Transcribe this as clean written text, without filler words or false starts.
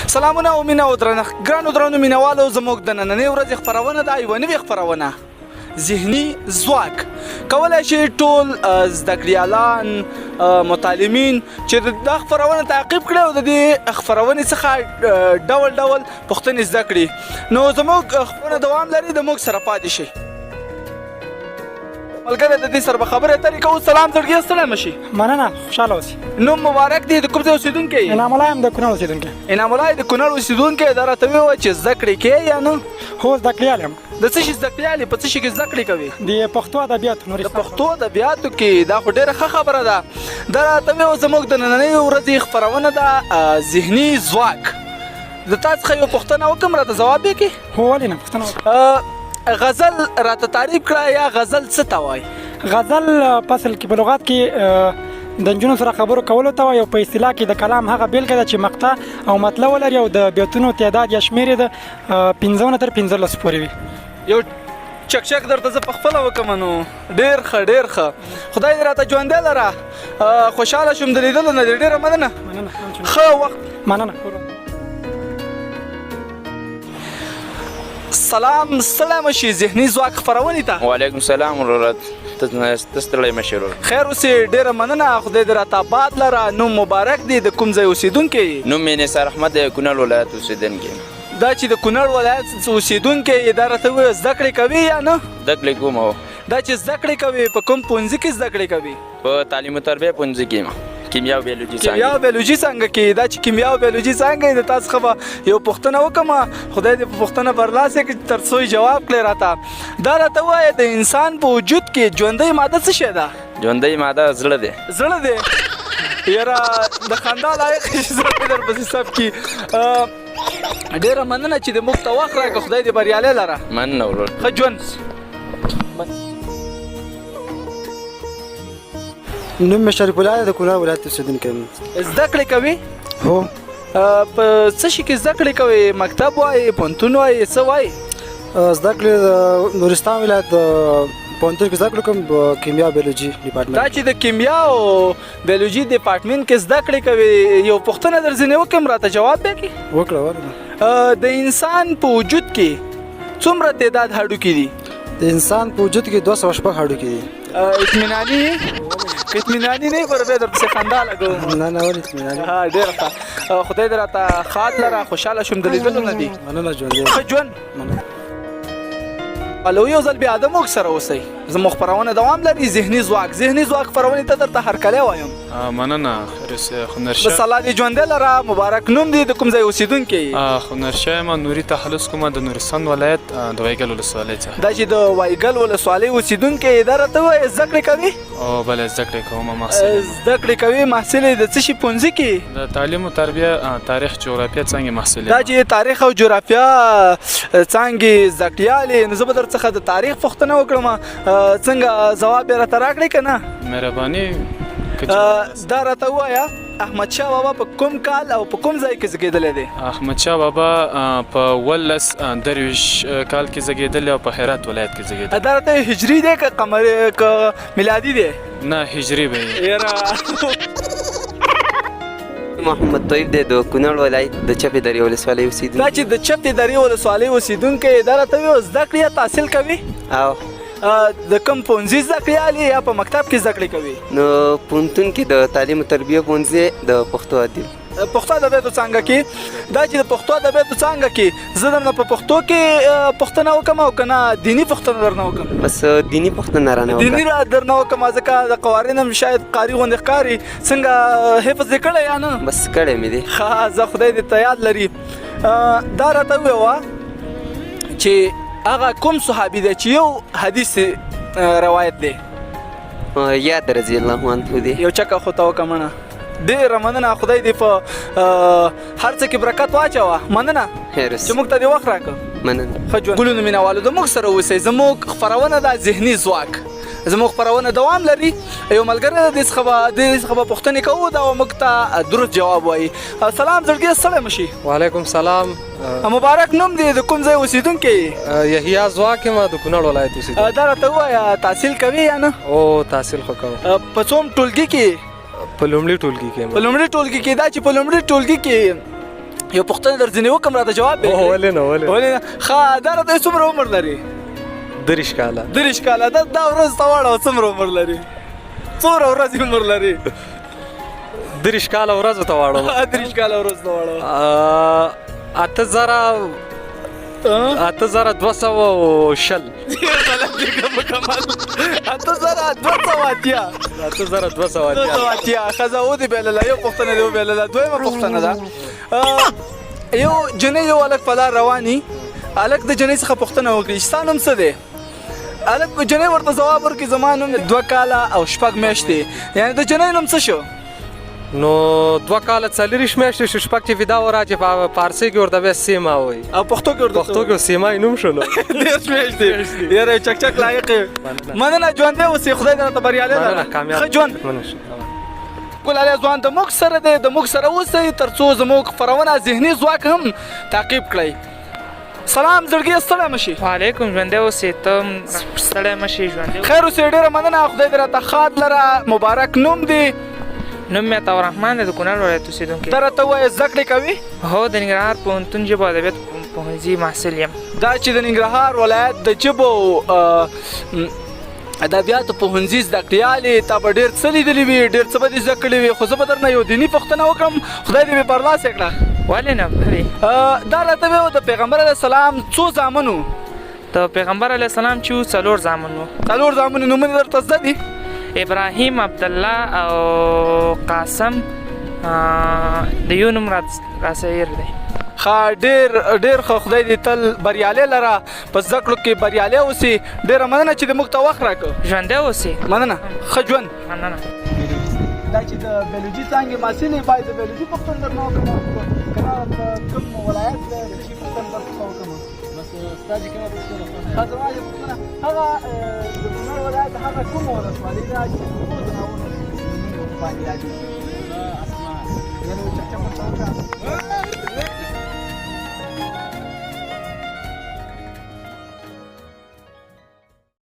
سلامونه او مینه او درنښت ګرانو درنو مینوالو زموږ د نننۍ ورځې خپرونه ده یوه نوې خپرونه ذهني ځواک کولی شي ټول زده کړیالان متعلمین چې دا خپرونه تعقیب کړي او د دې خپرونې څخه ډول ډول پوښتنې زده کړي نو زموږ خپرونه دوام لري د موږ سره پاتې شي ملګری د دې سره به خبرې اترې کوو سلام زړګیه ستړی مه شي مننه خوشحاله اوسئ نوم مبارک دی د کوم ځای اوسېدونکی یې انعام الله یم د کونړ اوسېدونکی انعام الله د کونړ اوسېدونکی دا راته ووایه چې زده کړې کوې یا نه هو زده کړیال یم د څه شي زده کړیال یې په څه شي کې زده کړې کوې د پښتو ادبیاتو د پښتو ادبیاتو کې دا خو ډېره ښه خبره ده دا راته ووایه زموږ د نننۍ ورځې خپرونه ده ذهني ځواک د تا څخه یوه پوښتنه وکړم راته ځواب یې کړې هو ولې نه پوښتنه وکړه غزل راته تعریف کړه یا غزل څه ته وایي غزل په اصل کې په لغات کې د نجونو سره خبرو کولو ته وایي او په اصطلاح کې د کلام هغه بیلګه ده چې مقطع او مطلب ولري او د بیتونو تعداد یا شمېر یې د 15 نه تر 15 پورې وي یو چکچک درته زه پخپله وکړم نو ډېر ښه ډېر ښه خدای دې راته ژوندی لره خوشحاله شوم د لیدلو نه دې ډېره مننه ښه وخت مننه سلام ستړی مه شي ذهني ځواک خپرونې ته وعلیکم سلام ورورت ته ستړی مه شې ورور خیر اوسې ډېره مننه خدای دې راته آباد لره نوم مبارک دی د کوم ځای اوسېدونکی یې نوم مې نثار احمد دی کونړ ولایت اوسېدونکی دا چې د کونړ ولایت اوسېدونکی یې دا راته ووایه زده کړې کوې یا نه زده کړې کوم او دا چې زده کړې کوې په کوم پوهنځي کې زده کړې کوې په تعلیم و تربیه پوهنځي کې یم کیمیا او بیولوژي څانګه کیمیا او بیولوژي څانګه کې دا چې کیمیا او بیولوژي څانګه د تا څخه به یو پوښتنه وکړم خدای دې په پوښتنه برلاسې کړي تر څو جواب کړې راته دا راته ووایه د انسان په وجود کې ژوندۍ ماده څه شی ده ژوندۍ ماده زړه دی زړه دی یاره د خندا لایق چې زړه دې درپسې سب کړي ډېره مننه چې د موږ ته وخت راکړه خدای دې بریالی لره مننه ورور ښه ژوند نوم مې شریف الله د کونړ ولایت اوسېدونکی یم زده کړې کوې هو په څه شي کې زده کړې کوې مکتب وایې پوهنتون وایې څه وایې زده کړې د نورستان ولایت پوهنتون کې زده کړې کوم کیمیا او بیولوژي ډپارټمنټ دا چې د کیمیا او بیولوژي ډپارټمنټ کې زده کړې کوې یو پوښتنه در ځینې وکړم راته جواب دی وکړه ولې د انسان په وجود کې څومره تعداد هډوکي دي د انسان په وجود کې 206 هډوکي دي اطمیناني اطمیناني نه پر به درپسې خندا لګوم نه نه ولې اطمیناني ډېره ښه خدای دې راته ښاد لره خوشحاله شوم د لیدلو نه دي مننه ژوندی ښه ژوند الو یو ځل بیا د موږ سره اوسئ زموږ خپرونه دوام لري ذهني ځواک خپرونې ته درته هرکلی وایم مننه د سلا دې ژوندی لره مبارک نوم دی د کوم ځای اوسېدونکی یې هنرشه یم نوري تخلص کوم د نورستان ولایت د وایګل ولسوالۍ څخه دا چې د وایګل ولسوالۍ اوسېدونکی یې دا راته ووایه زده کړې کوې او بله زده کړې کوم محصل زده کړې کوې محصل یې د څه شي پوهنځي کې د تعلیم و تربیه تاریخ جغرافیه څانګې محصل دا چې تاریخ او جغرافیه څانګې زده کړیال یې نو زه به در څخه د تاریخ پوښتنه وکړم څنګه ځواب یې راته راکړې که نه مهرباني دا راته ووایه احمدشاه بابا په کوم کال او په کوم ځای کې زیږېدلی دی احمدشاه بابا په 1923 کال کې زیږېدلی او په هرات ولایت کې زیږېدلی دا راته هجري دی که قمري که میلادي دی نه هجري به یې یاره محمد طیب دی د کونړ ولایت د چپې درې ولسوالۍ اوسېدونکی دا چې د چپې درې ولسوالۍ اوسېدونکی دا راته ووایه زده کړې یا تحصیل کوي او د کوم پوهنځي زده کړیال یې یا په مکتب کې زده کړې کوي نو پوهنتون کې د تعلیم و تربیه پوهنځي د پښتو ادب پښتو ادبیاتو څانګه کې دا چې د پښتو ادبیاتو څانګه کې زه درنه په پښتو کې پوښتنه وکړم او که نه دیني پوښتنه درنه وکړم بس دیني پوښتنه رانه وکړه دیني درنه وکړم ځکه د قوارین هم شاید قاري غوندې ښکاري څنګه حفظ دې کړی یا نه بس کړی مې دی ښه زه خدای دې ته یاد لري دا راته ووایه چې هغه کوم صحابي دی چې یو حدیث روایت دی یاد رضی الله عنه دی یو چکه خو ته وکړه منه ډېره مننه خدای دې په هر څه کې برکت واچوه مننه چې موږ ته دې وخت راکړه مننه ښه ژوند ګلونو مینهوالو د موږ سره اوسئ زموږ خپرونه ده ذهني ځواک زموږ خپرونه دوام لري یو ملګری د دې څخه به پوښتنې کوو دا موږ ته درست جواب وایي سلام زړګیه ستړی مه شي وعلیکم سلام مبارک نوم دی د کوم ځای اوسېدونکی یې یحیی ځواک یم د کونړ ولایت اوسېدونکی دا راته ووایه تحصیل کوې یا نه او تحصیل خو کوم په څوم ټولګي کې په لومړي ټولګي کې په لومړي ټولګي کې دا چې په لومړي ټولګي کې یو پوښتنه درځنې وکړم راته جواب به ولې نه ولې نه ښه دا راته څومره عمر لري 30 کاله 30 کاله دا ورځ ته واړه څومره عمر لري څومره ورځې عمر لري 30 کاله ورځ ته واړو 30 کاله ورځ ته واړه 8200 ښځه ودې بېلله یو پوښتنه دې وبېلله دویمه پوښتنه ده یو جنۍ یو هلک په لار رواني هلک د جنۍ څخه پوښتنه وکړي چې ستا نوم څه دی هلک جنۍ ورته ځواب ورکړي زما نوم 2 کاله او 6 میاشتې یعنې د جنۍ نوم څه شو نو 2 کاله 4 میاشتې شو شپږ چې فدا ورا چې په فارسي کې ورته بیا سیما وایي او پښتو کې ورته پښتو کې سیما یې نوم شو نو 10 میاشتې یاره چک لایق مننه ژوندی اوسې خدای دې راته بریالی ښه ژوند ګل علي ځوان د موږ سره دی د موږ سره اوسئ تر څو زموږ خپرونه ذهني ځواک هم تعقیب کړئ سلام زړګي ستړی مشي وعلیکم ژوندی اوسې ته ستړی مشي ژوندی خیر اوسې ډېره مننه خدای دې راته ښاد لره مبارک نوم دی نوم مې عطا الرحمن دی د کونړ ولایت اوسېدونکی ته راته ووایه زده کړې کوي هو د ننګرهار پوهنتون ژبو او ادبیات پوهنځي محصل یم دا چې د ننګرهار ولایت د ژبو ادبیاتو پوهنځي زده کړیالې تا به ډېر څه لیدلي وي ډېر څه به دې زده کړي وي خو زه به درنه یو دیني پوښتنه وکړم خدای دې مې برلاسې کړه ولې نه بلې دا راته ویې د پیغمبر علیه السلام څو زامن وو د پیغمبر علیه السلام چې وو 4 زامن وو 4 زامن نومونه درته زده دي ابراهیم عبدالله او قاسم د یو نوم راسیر دی ښه ډېر ښه خدای دې تل بریالی لره په زده کړو کې بریالی اوسې ډېره مننه چې د موږ ته وخت راکړه ژوندی اوسې مننه ښه ژوند مننه دا چې د بیولوژي څانګې محصل یې باید د بیولوژي پوښتنه درنه وکړم که نه په کوم ولایت دی د چي پوښتنه درڅخه وکړم بس ستا چې کومه پوښتنه ښه زما چې پوښتنه هغه د کونړ ولایت هغه کومه ولسوالي ده چې په ټولو ځناورو باندې راځي یعنې چکچک ورته وکړه